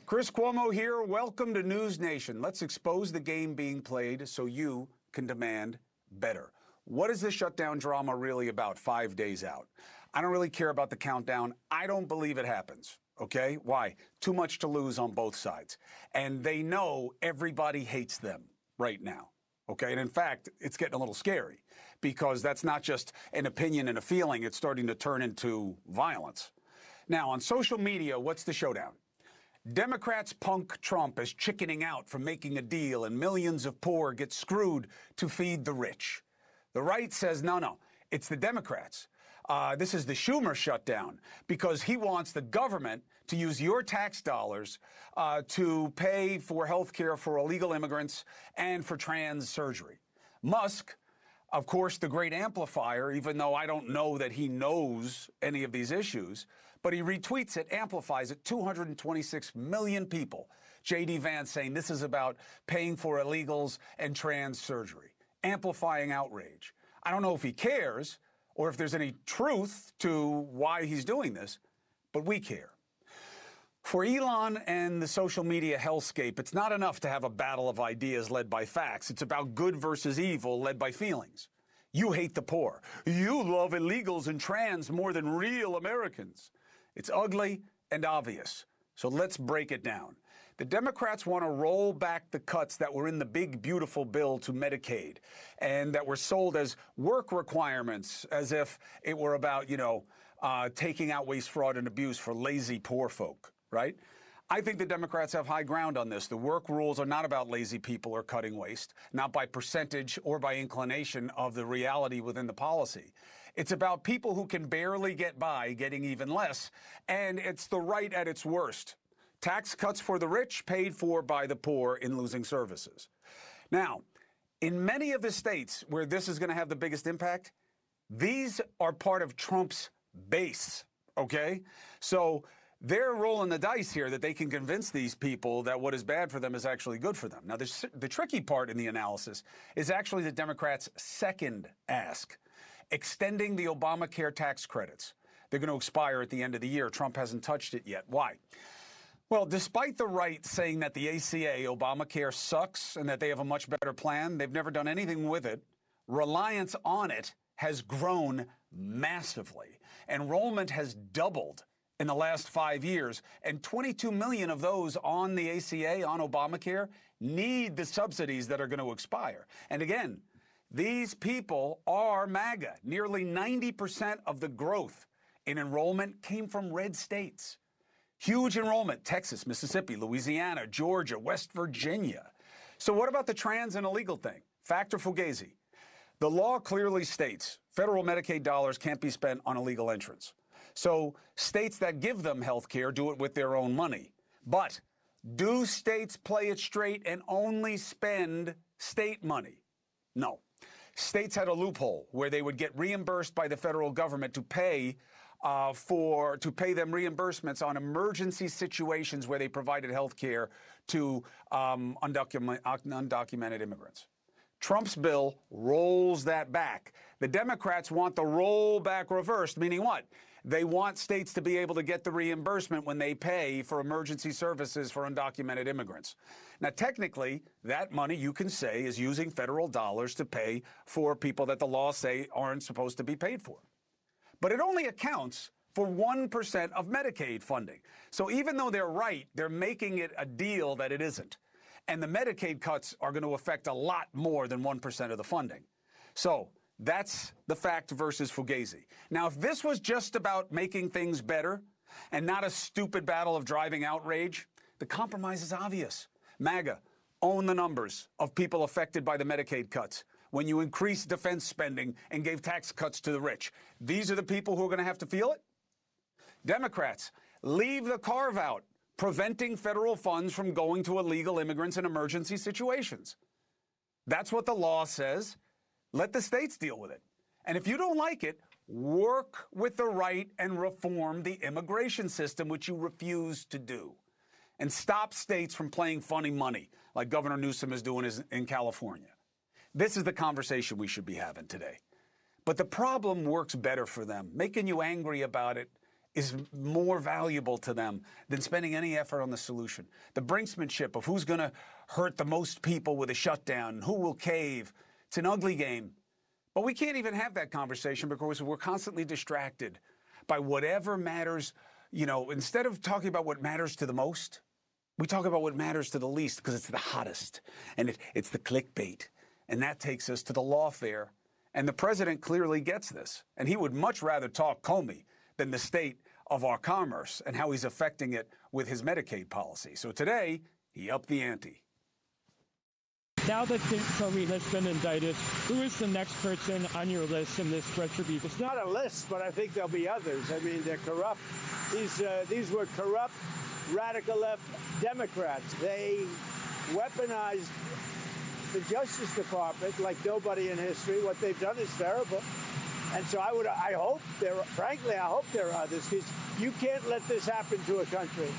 Chris Cuomo here. Welcome to NewsNation. Let's expose the game being played so you can demand better. What is this shutdown drama really about 5 days out? I don't really care about the countdown. I don't believe it happens. Okay? Why? Too much to lose on both sides. And they know everybody hates them right now. Okay? And in fact, it's getting a little scary because that's not just an opinion and a feeling. It's starting to turn into violence. Now, on social media, what's the showdown? Democrats punk Trump as chickening out from making a deal, and millions of poor get screwed to feed the rich. The right says, no, it's the Democrats. This is the Schumer shutdown because he wants the government to use your tax dollars to pay for health care for illegal immigrants and for trans surgery. Musk, of course, the great amplifier, even though I don't know that he knows any of these issues, but he retweets it, amplifies it, 226 million people. J.D. Vance saying this is about paying for illegals and trans surgery, amplifying outrage. I don't know if he cares or if there's any truth to why he's doing this, but we care. For Elon and the social media hellscape, it's not enough to have a battle of ideas led by facts. It's about good versus evil led by feelings. You hate the poor. You love illegals and trans more than real Americans. It's ugly and obvious. So let's break it down. The Democrats want to roll back the cuts that were in the big, beautiful bill to Medicaid and that were sold as work requirements, as if it were about, taking out waste, fraud, and abuse for lazy poor folk, right? I think the Democrats have high ground on this. The work rules are not about lazy people or cutting waste, not by percentage or by inclination of the reality within the policy. It's about people who can barely get by getting even less, and it's the right at its worst. Tax cuts for the rich paid for by the poor in losing services. Now, in many of the states where this is going to have the biggest impact, these are part of Trump's base, okay? So they're rolling the dice here that they can convince these people that what is bad for them is actually good for them. Now, the tricky part in the analysis is actually the Democrats' second ask, extending the Obamacare tax credits. They're going to expire at the end of the year. Trump hasn't touched it yet. Why? Well, despite the right saying that the ACA, Obamacare, sucks and that they have a much better plan, they've never done anything with it. Reliance on it has grown massively. Enrollment has doubled in the last 5 years, and 22 million of those on the ACA, on Obamacare, need the subsidies that are going to expire. And again, these people are MAGA. Nearly 90% of the growth in enrollment came from red states. Huge enrollment: Texas, Mississippi, Louisiana, Georgia, West Virginia. So what about the trans and illegal thing? Fact or fugazi? The law clearly states federal Medicaid dollars can't be spent on illegal entrants. So states that give them health care do it with their own money. But do states play it straight and only spend state money? No. States had a loophole where they would get reimbursed by the federal government to pay them reimbursements on emergency situations where they provided health care to undocumented immigrants. Trump's bill rolls that back. The Democrats want the rollback reversed, meaning what? They want states to be able to get the reimbursement when they pay for emergency services for undocumented immigrants. Now, technically, that money, you can say, is using federal dollars to pay for people that the law say aren't supposed to be paid for. But it only accounts for 1% of Medicaid funding. So even though they're right, they're making it a deal that it isn't. And the Medicaid cuts are going to affect a lot more than 1% of the funding. So that's the fact versus fugazi. Now, if this was just about making things better and not a stupid battle of driving outrage, the compromise is obvious. MAGA, own the numbers of people affected by the Medicaid cuts. When you increased defense spending and gave tax cuts to the rich, these are the people who are going to have to feel it? Democrats, leave the carve-out, preventing federal funds from going to illegal immigrants in emergency situations. That's what the law says. Let the states deal with it. And if you don't like it, work with the right and reform the immigration system, which you refuse to do. And stop states from playing funny money like Governor Newsom is doing in California. This is the conversation we should be having today. But the problem works better for them. Making you angry about it is more valuable to them than spending any effort on the solution. The brinksmanship of who's going to hurt the most people with a shutdown and who will cave, it's an ugly game. But we can't even have that conversation because we're constantly distracted by whatever matters. You know, instead of talking about what matters to the most, we talk about what matters to the least because it's the hottest and it's the clickbait. And that takes us to the lawfare. And the president clearly gets this. And he would much rather talk Comey than the state of our commerce and how he's affecting it with his Medicaid policy. So today, he upped the ante. Now that Comey has been indicted, who is the next person on your list in this Retribution? It's not a list, but I think there'll be others. I mean, they're corrupt. These were corrupt, radical left Democrats. They weaponized the Justice Department like nobody in history. What they've done is terrible. And so I hope there are others, because you can't let this happen to a country.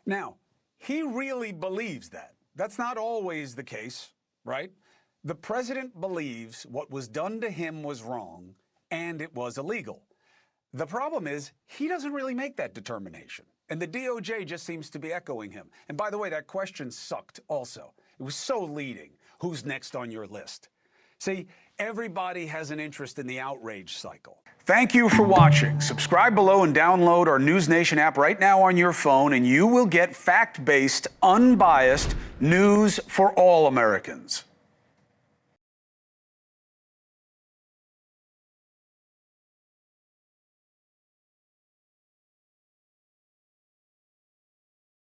Now, he really believes that. That's not always the case, right? The president believes what was done to him was wrong and it was illegal. The problem is he doesn't really make that determination. And the DOJ just seems to be echoing him. And by the way, that question sucked also. It was so leading. Who's next on your list? See, everybody has an interest in the outrage cycle. Thank you for watching. Subscribe below and download our NewsNation app right now on your phone, and you will get fact-based, unbiased news for all Americans.